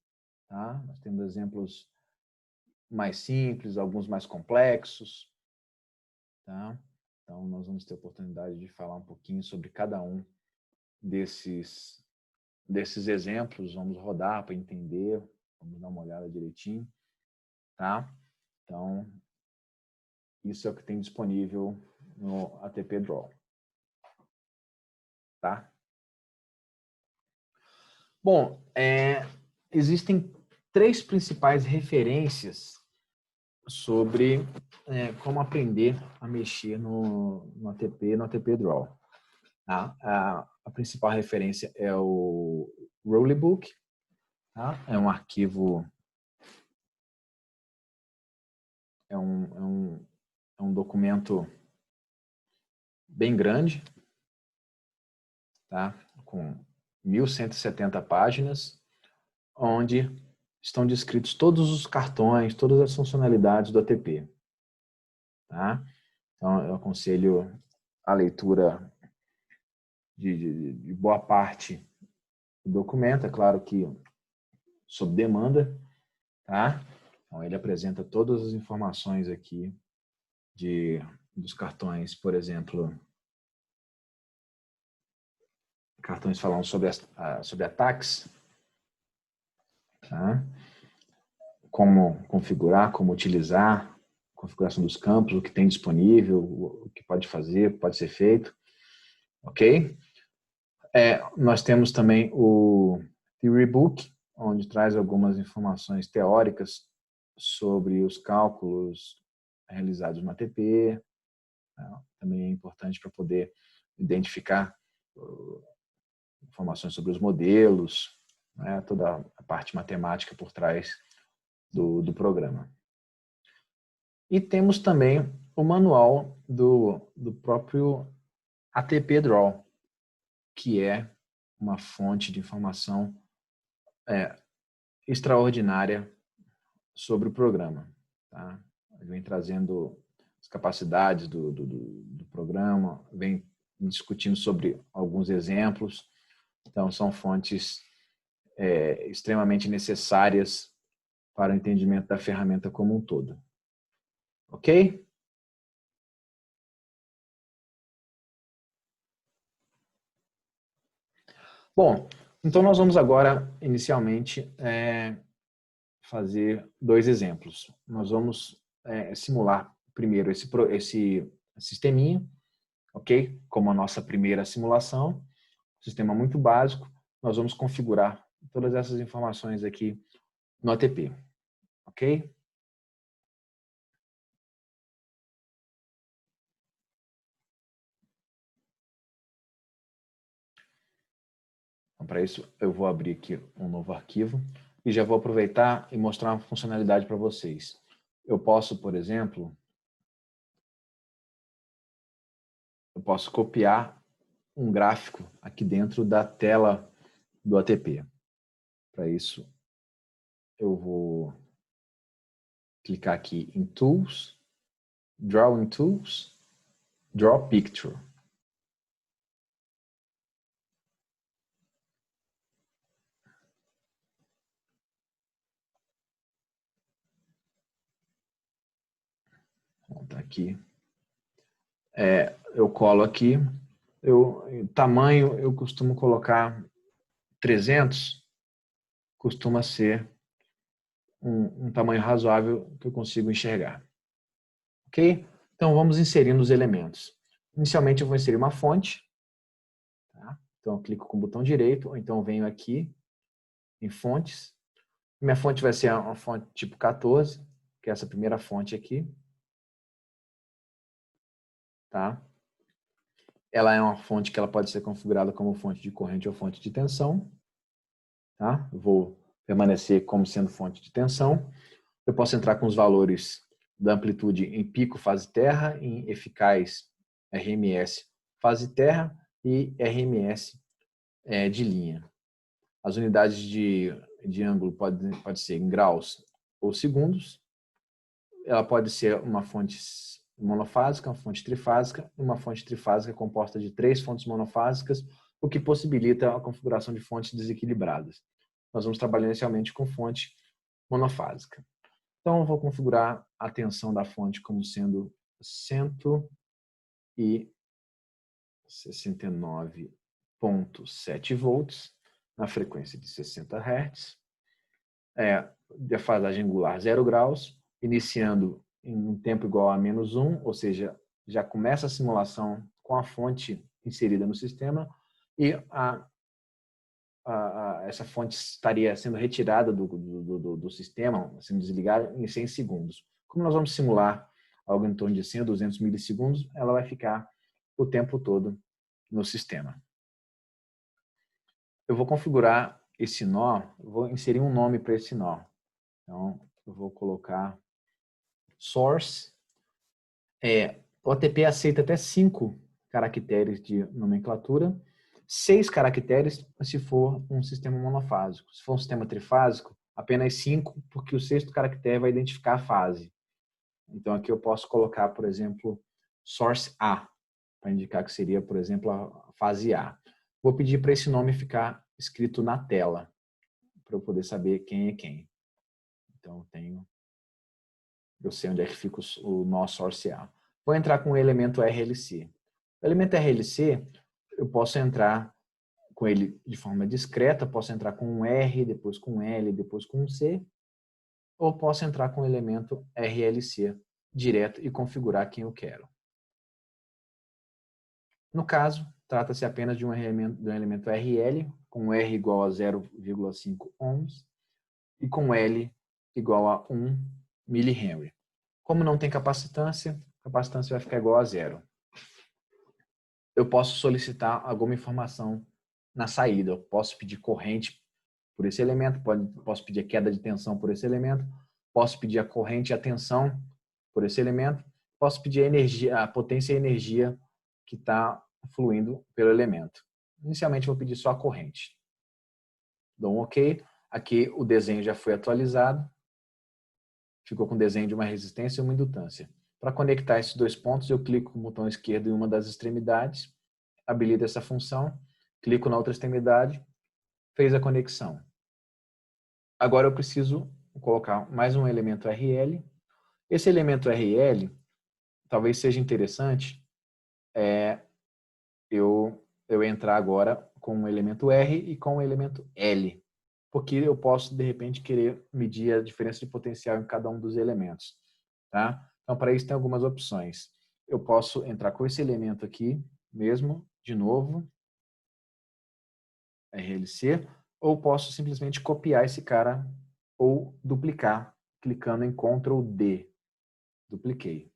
Tá? Nós temos exemplos mais simples, alguns mais complexos. Tá? Então, nós vamos ter a oportunidade de falar um pouquinho sobre cada um desses exemplos. Vamos rodar para entender, vamos dar uma olhada direitinho. Tá? Então, isso é o que tem disponível no ATP Draw. Tá? Bom, existem 3 principais referências sobre como aprender a mexer no ATP Draw. Tá? A principal referência é o Rulebook. Tá? É um arquivo, é um documento bem grande, tá? Com 1.170 páginas, onde estão descritos todos os cartões, todas as funcionalidades do ATP. Tá? Então, eu aconselho a leitura de boa parte do documento, é claro que sob demanda. Tá? Então, ele apresenta todas as informações aqui dos cartões, por exemplo, cartões falando sobre a TACS, tá? Como configurar, como utilizar, configuração dos campos, o que tem disponível, o que pode fazer, pode ser feito, ok? Nós temos também o Theory Book, onde traz algumas informações teóricas sobre os cálculos realizados no ATP. Também é importante para poder identificar informações sobre os modelos, né, toda a parte matemática por trás do programa. E temos também o manual do próprio ATP Draw, que é uma fonte de informação extraordinária sobre o programa. Tá? Vem trazendo as capacidades do programa, vem discutindo sobre alguns exemplos. Então, são fontes extremamente necessárias para o entendimento da ferramenta como um todo. Ok? Bom, então nós vamos agora, inicialmente, fazer dois exemplos. Nós vamos simular primeiro esse sisteminha, ok? Como a nossa primeira simulação, sistema muito básico. Nós vamos configurar todas essas informações aqui no ATP, ok? Então, para isso, eu vou abrir aqui um novo arquivo e já vou aproveitar e mostrar uma funcionalidade para vocês. Eu posso, por exemplo, copiar um gráfico aqui dentro da tela do ATP. Para isso, eu vou clicar aqui em Tools, Drawing Tools, Draw Picture. Tá aqui. Eu colo aqui. Tamanho, eu costumo colocar 300, costuma ser um tamanho razoável que eu consigo enxergar. Ok? Então, vamos inserindo os elementos. Inicialmente, eu vou inserir uma fonte. Tá? Então, eu clico com o botão direito, ou então venho aqui em fontes. Minha fonte vai ser uma fonte tipo 14, que é essa primeira fonte aqui. Tá? Ela é uma fonte que ela pode ser configurada como fonte de corrente ou fonte de tensão. Tá? Eu vou permanecer como sendo fonte de tensão. Eu posso entrar com os valores da amplitude em pico, fase terra, em eficaz, RMS, fase terra, e RMS de linha. As unidades de ângulo pode ser em graus ou segundos. Ela pode ser uma fonte monofásica, uma fonte trifásica, uma fonte trifásica composta de 3 fontes monofásicas, o que possibilita a configuração de fontes desequilibradas. Nós vamos trabalhar inicialmente com fonte monofásica. Então, eu vou configurar a tensão da fonte como sendo 169,7 volts, na frequência de 60 Hz. Defasagem angular 0 graus, iniciando em um tempo igual a -1, ou seja, já começa a simulação com a fonte inserida no sistema e essa fonte estaria sendo retirada do sistema, sendo desligada em 100 segundos. Como nós vamos simular algo em torno de 100 a 200 milissegundos, ela vai ficar o tempo todo no sistema. Eu vou configurar esse nó, eu vou inserir um nome para esse nó. Então, eu vou colocar source. O ATP aceita até 5 caracteres de nomenclatura, 6 caracteres se for um sistema monofásico. Se for um sistema trifásico, apenas 5, porque o 6º caractere vai identificar a fase. Então, aqui eu posso colocar, por exemplo, source A, para indicar que seria, por exemplo, a fase A. Vou pedir para esse nome ficar escrito na tela, para eu poder saber quem é quem. Então, eu sei onde é que fica o nó source A. Vou entrar com o elemento RLC. O elemento RLC, eu posso entrar com ele de forma discreta, posso entrar com um R, depois com um L, depois com um C, ou posso entrar com o elemento RLC direto e configurar quem eu quero. No caso, trata-se apenas de um elemento RL, com R igual a 0,5 ohms e com L igual a 1 mH. Como não tem capacitância, a capacitância vai ficar igual a 0. Eu posso solicitar alguma informação na saída. Eu posso pedir corrente por esse elemento, posso pedir a queda de tensão por esse elemento, posso pedir a corrente e a tensão por esse elemento, posso pedir a energia, a potência e a energia que está fluindo pelo elemento. Inicialmente, vou pedir só a corrente. Dou um OK. Aqui o desenho já foi atualizado. Ficou com o desenho de uma resistência e uma indutância. Para conectar esses dois pontos, eu clico com o botão esquerdo em uma das extremidades, habilito essa função, clico na outra extremidade, fez a conexão. Agora eu preciso colocar mais um elemento RL. Esse elemento RL, talvez seja interessante eu entrar agora com o elemento R e com o elemento L, porque eu posso, de repente, querer medir a diferença de potencial em cada um dos elementos. Tá? Então, para isso, tem algumas opções. Eu posso entrar com esse elemento aqui mesmo, de novo, RLC, ou posso simplesmente copiar esse cara ou duplicar, clicando em Ctrl D. Dupliquei.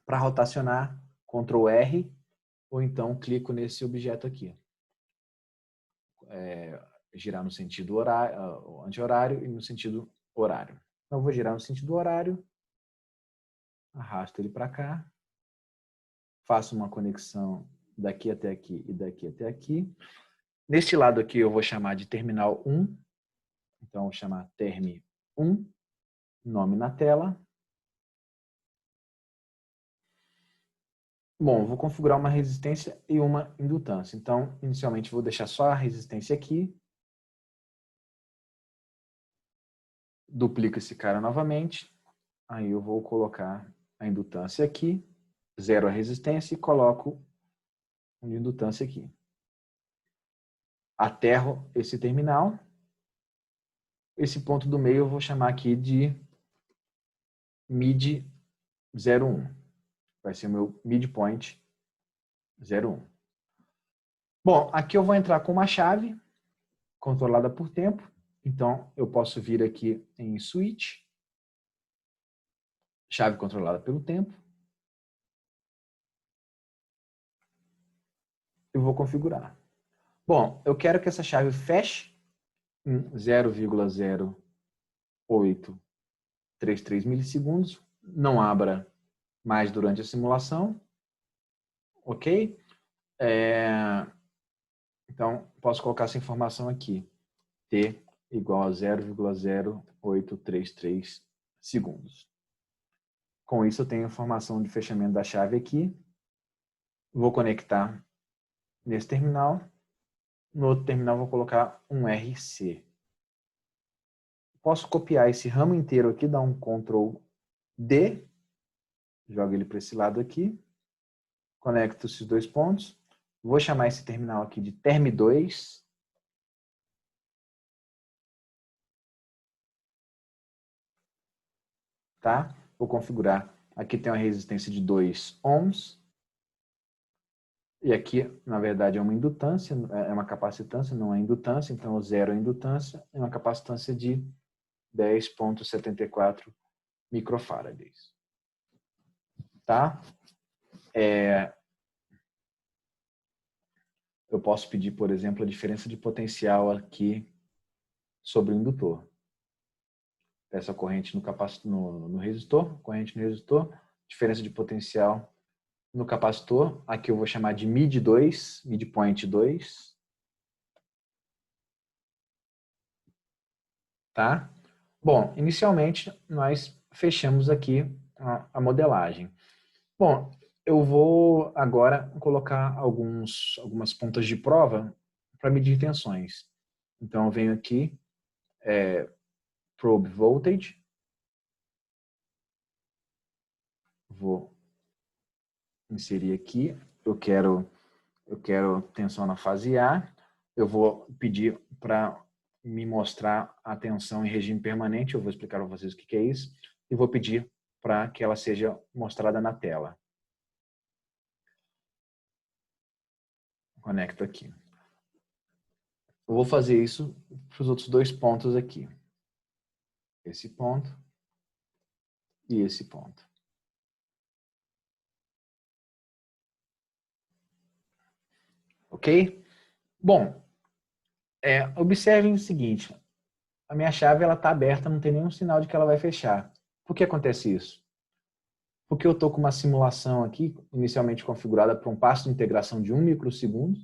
Para rotacionar, Ctrl R, ou então clico nesse objeto aqui. Girar no sentido anti-horário e no sentido horário. Então, eu vou girar no sentido horário, arrasto ele para cá, faço uma conexão daqui até aqui e daqui até aqui. Neste lado aqui eu vou chamar de terminal 1, então vou chamar term 1, nome na tela. Bom, vou configurar uma resistência e uma indutância. Então, inicialmente vou deixar só a resistência aqui. Duplico esse cara novamente. Aí eu vou colocar a indutância aqui, zero a resistência e coloco uma indutância aqui. Aterro esse terminal. Esse ponto do meio eu vou chamar aqui de mid 01. Vai ser o meu midpoint 01. Bom, aqui eu vou entrar com uma chave controlada por tempo. Então, eu posso vir aqui em switch, chave controlada pelo tempo. Eu vou configurar. Bom, eu quero que essa chave feche em 0,0833 milissegundos. Não abra mais durante a simulação. Ok? Então, posso colocar essa informação aqui. T igual a 0,0833 segundos. Com isso, eu tenho a informação de fechamento da chave aqui. Vou conectar nesse terminal. No outro terminal, vou colocar um RC. Posso copiar esse ramo inteiro aqui, dar um Ctrl D. Jogo ele para esse lado aqui. Conecto esses dois pontos. Vou chamar esse terminal aqui de term2. Tá? Vou configurar. Aqui tem uma resistência de 2 ohms. E aqui, na verdade, é uma indutância, é uma capacitância, não é indutância. Então, o zero é indutância. É uma capacitância de 10,74 microfarads. Tá? Eu posso pedir, por exemplo, a diferença de potencial aqui sobre o indutor. Essa corrente no resistor, corrente no resistor, diferença de potencial no capacitor. Aqui eu vou chamar de mid 2, midpoint 2. Tá? Bom, inicialmente nós fechamos aqui a modelagem. Bom, eu vou agora colocar algumas pontas de prova para medir tensões. Então eu venho aqui, probe voltage, vou inserir aqui, eu quero tensão na fase A. eu vou pedir para me mostrar a tensão em regime permanente. Eu vou explicar para vocês o que é isso. E vou pedir para que ela seja mostrada na tela. Conecto aqui. Eu vou fazer isso para os outros dois pontos aqui. Esse ponto e esse ponto. Ok? Bom, observem o seguinte. A minha chave está aberta, não tem nenhum sinal de que ela vai fechar. Por que acontece isso? Porque eu estou com uma simulação aqui, inicialmente configurada para um passo de integração de 1 microsegundo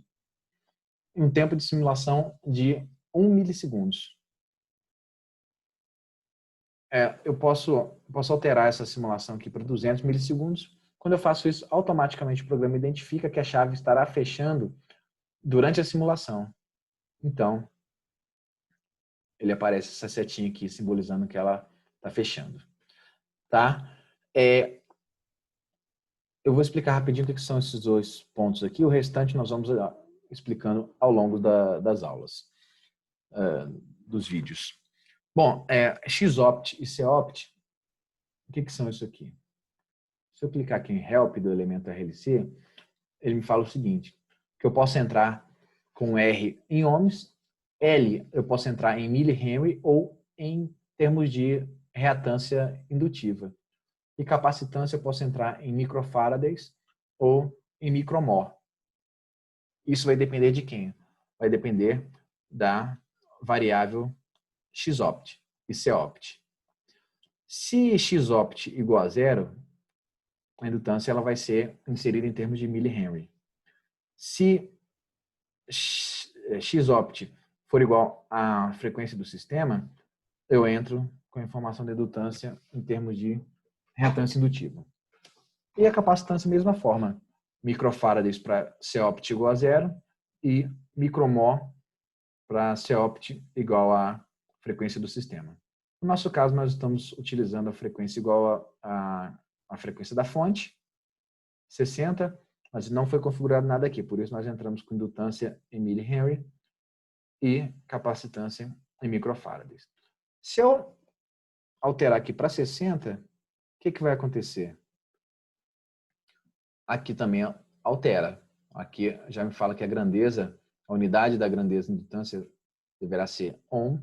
e um tempo de simulação de 1 milissegundos. Eu posso alterar essa simulação aqui para 200 milissegundos. Quando eu faço isso, automaticamente o programa identifica que a chave estará fechando durante a simulação. Então, ele aparece essa setinha aqui simbolizando que ela está fechando. Tá? Eu vou explicar rapidinho o que são esses dois pontos aqui. O restante nós vamos explicando ao longo das aulas, dos vídeos. Bom, Xopt e Copt, o que são isso aqui? Se eu clicar aqui em Help do elemento RLC, ele me fala o seguinte, que eu posso entrar com R em ohms, L eu posso entrar em millihenry ou em termos de reatância indutiva. E capacitância eu posso entrar em microfarads ou em micromor. Isso vai depender de quem? Vai depender da variável Xopt e Copt. Se Xopt igual a zero, a indutância ela vai ser inserida em termos de millihenry. Se Xopt for igual à frequência do sistema, eu entro com a informação da indutância em termos de reatância indutiva. E a capacitância, mesma forma. Microfarads para Copt igual a zero e micromor para Copt igual à frequência do sistema. No nosso caso, nós estamos utilizando a frequência igual à frequência da fonte, 60, mas não foi configurado nada aqui, por isso nós entramos com indutância em millihenry e capacitância em microfarads. Se eu alterar aqui para 60, o que vai acontecer? Aqui também altera. Aqui já me fala que a grandeza, a unidade da grandeza de indutância deverá ser ohm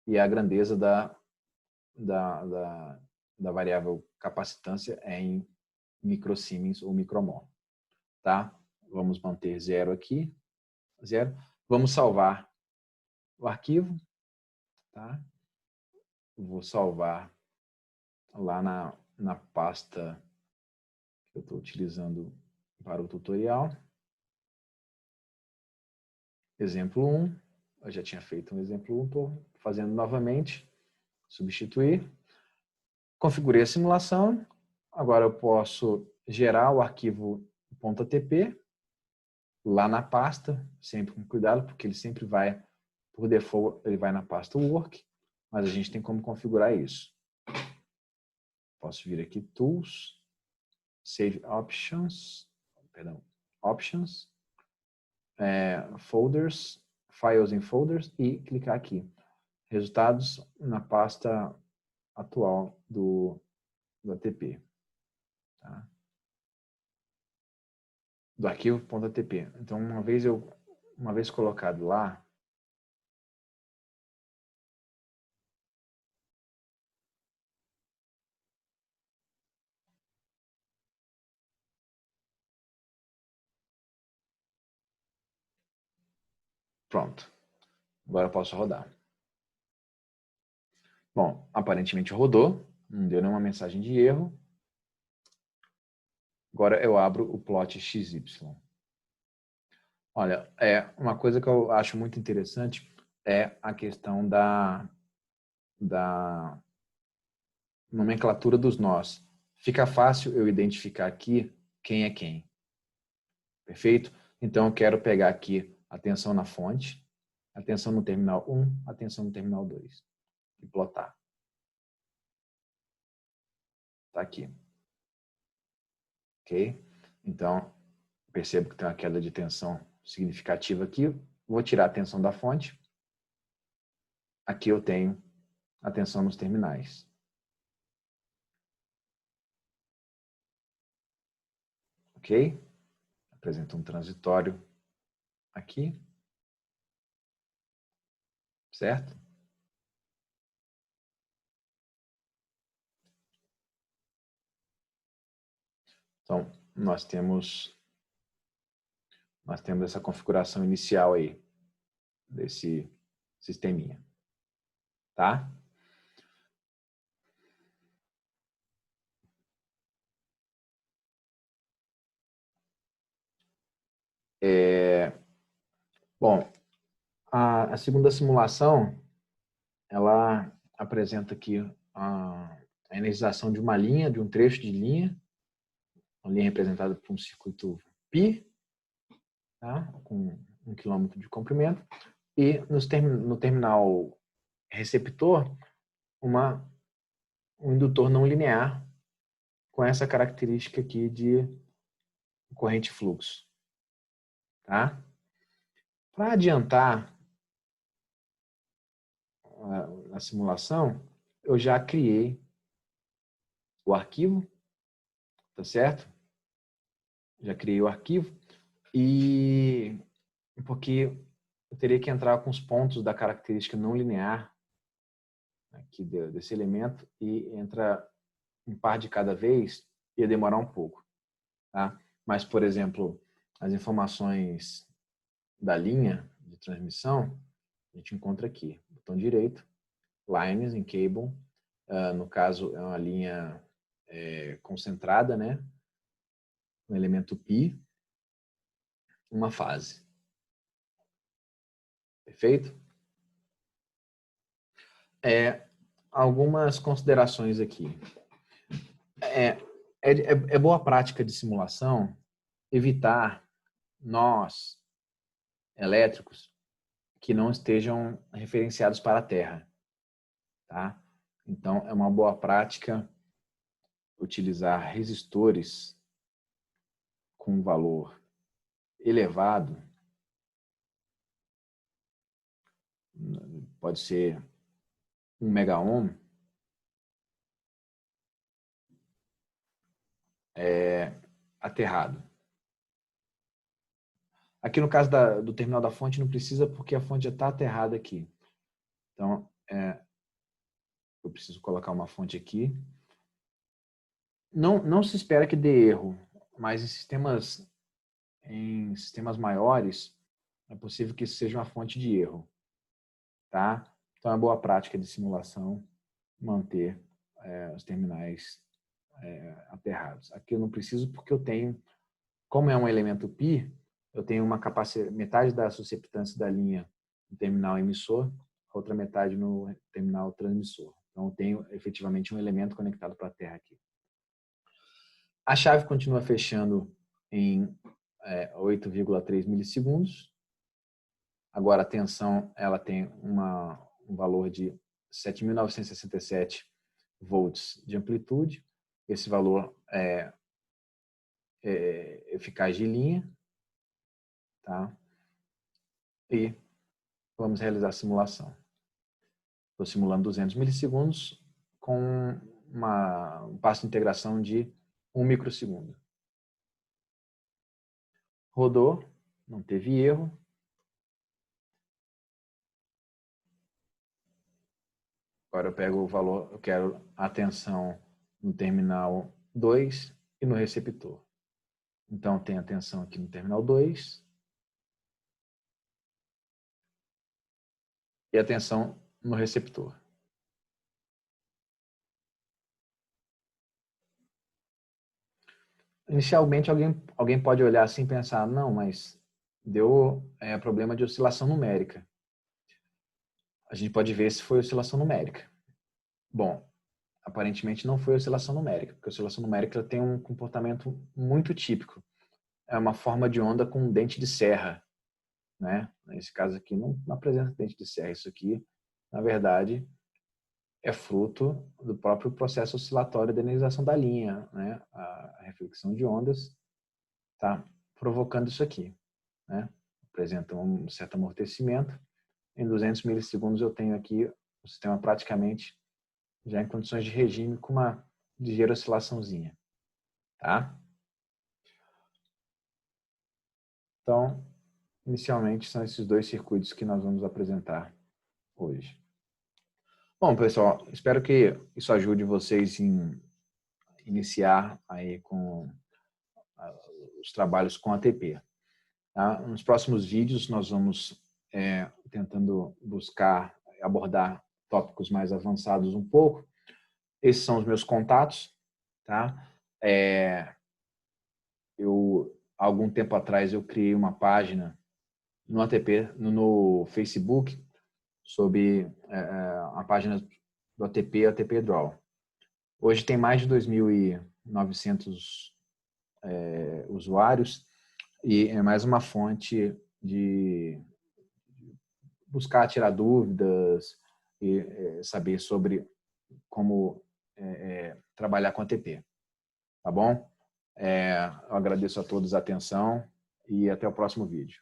e a grandeza da variável capacitância é em microsiemens ou micromol. Tá? Vamos manter zero aqui. Zero. Vamos salvar o arquivo. Tá? Vou salvar lá na pasta que eu estou utilizando para o tutorial. Exemplo 1. Eu já tinha feito um exemplo 1, estou fazendo novamente. Substituir. Configurei a simulação. Agora eu posso gerar o arquivo .tp lá na pasta, sempre com cuidado, porque ele sempre vai, por default, ele vai na pasta work, mas a gente tem como configurar isso. Posso vir aqui, Tools, Save Options, Options, Folders, Files em Folders e clicar aqui. Resultados na pasta atual do ATP. Tá? Do arquivo.tp. Então, uma vez colocado lá, pronto. Agora eu posso rodar. Bom, aparentemente rodou, não deu nenhuma mensagem de erro. Agora eu abro o plot XY. Olha, uma coisa que eu acho muito interessante é a questão da nomenclatura dos nós. Fica fácil eu identificar aqui quem é quem. Perfeito? Então eu quero pegar aqui a tensão na fonte, a tensão no terminal 1, a tensão no terminal 2 e plotar. Está aqui. Ok? Então, percebo que tem uma queda de tensão significativa aqui. vou tirar a tensão da fonte. Aqui eu tenho a tensão nos terminais. Ok? Apresenta um transitório aqui. Certo? Então, nós temos essa configuração inicial aí, desse sisteminha. Tá? Bom, a segunda simulação, ela apresenta aqui a energização de uma linha, de um trecho de linha, uma linha representada por um circuito π, tá? Com 1 km de comprimento, e no terminal receptor, um indutor não linear com essa característica aqui de corrente fluxo. Tá? Para adiantar a simulação, eu já criei o arquivo, tá certo? Já criei o arquivo e porque eu teria que entrar com os pontos da característica não linear aqui desse elemento e entra um par de cada vez, ia demorar um pouco, tá? Mas, por exemplo, as informações da linha de transmissão, a gente encontra aqui, botão direito, lines in cable, no caso é uma linha concentrada, né? Um elemento π, uma fase. Perfeito? Algumas considerações aqui. É boa prática de simulação evitar nós, elétricos, que não estejam referenciados para a Terra. Tá? Então, é uma boa prática utilizar resistores com valor elevado, pode ser 1 megaohm, aterrado. Aqui no caso do terminal da fonte não precisa porque a fonte já está aterrada aqui. Então, eu preciso colocar uma fonte aqui. Não se espera que dê erro, mas em sistemas maiores é possível que isso seja uma fonte de erro. Tá? Então, é uma boa prática de simulação manter os terminais aterrados. Aqui eu não preciso porque eu tenho, como é um elemento π, eu tenho uma capacidade, metade da susceptância da linha no terminal emissor, outra metade no terminal transmissor. Então, eu tenho efetivamente um elemento conectado para a Terra aqui. A chave continua fechando em 8,3 milissegundos. Agora, a tensão ela tem um valor de 7.967 volts de amplitude. Esse valor é eficaz de linha. Tá? E vamos realizar a simulação. Estou simulando 200 milissegundos com um passo de integração de 1 microsegundo. Rodou, não teve erro. Agora eu pego o valor, eu quero a tensão no terminal 2 e no receptor. Então tem a tensão aqui no terminal 2 e a tensão no receptor. Inicialmente alguém pode olhar assim e pensar, não, mas deu problema de oscilação numérica. A gente pode ver se foi oscilação numérica. Bom, aparentemente não foi oscilação numérica, porque a oscilação numérica tem um comportamento muito típico. É uma forma de onda com um dente de serra. Né? Nesse caso aqui não apresenta dente de serra. Isso aqui, na verdade, é fruto do próprio processo oscilatório da energização da linha. Né? A reflexão de ondas está provocando isso aqui. Né? apresenta um certo amortecimento. Em 200 milissegundos eu tenho aqui o sistema praticamente já em condições de regime com uma ligeira oscilaçãozinha, tá? Então, inicialmente são esses dois circuitos que nós vamos apresentar hoje. Bom, pessoal, espero que isso ajude vocês em iniciar aí com os trabalhos com ATP. Tá? Nos próximos vídeos nós vamos tentando buscar abordar tópicos mais avançados um pouco. Esses são os meus contatos, tá? Algum tempo atrás eu criei uma página no ATP, no Facebook, sobre a página do ATP, ATP Draw. Hoje tem mais de 2.900 usuários e é mais uma fonte de buscar tirar dúvidas e saber sobre como trabalhar com ATP. Tá bom? Eu agradeço a todos a atenção e até o próximo vídeo.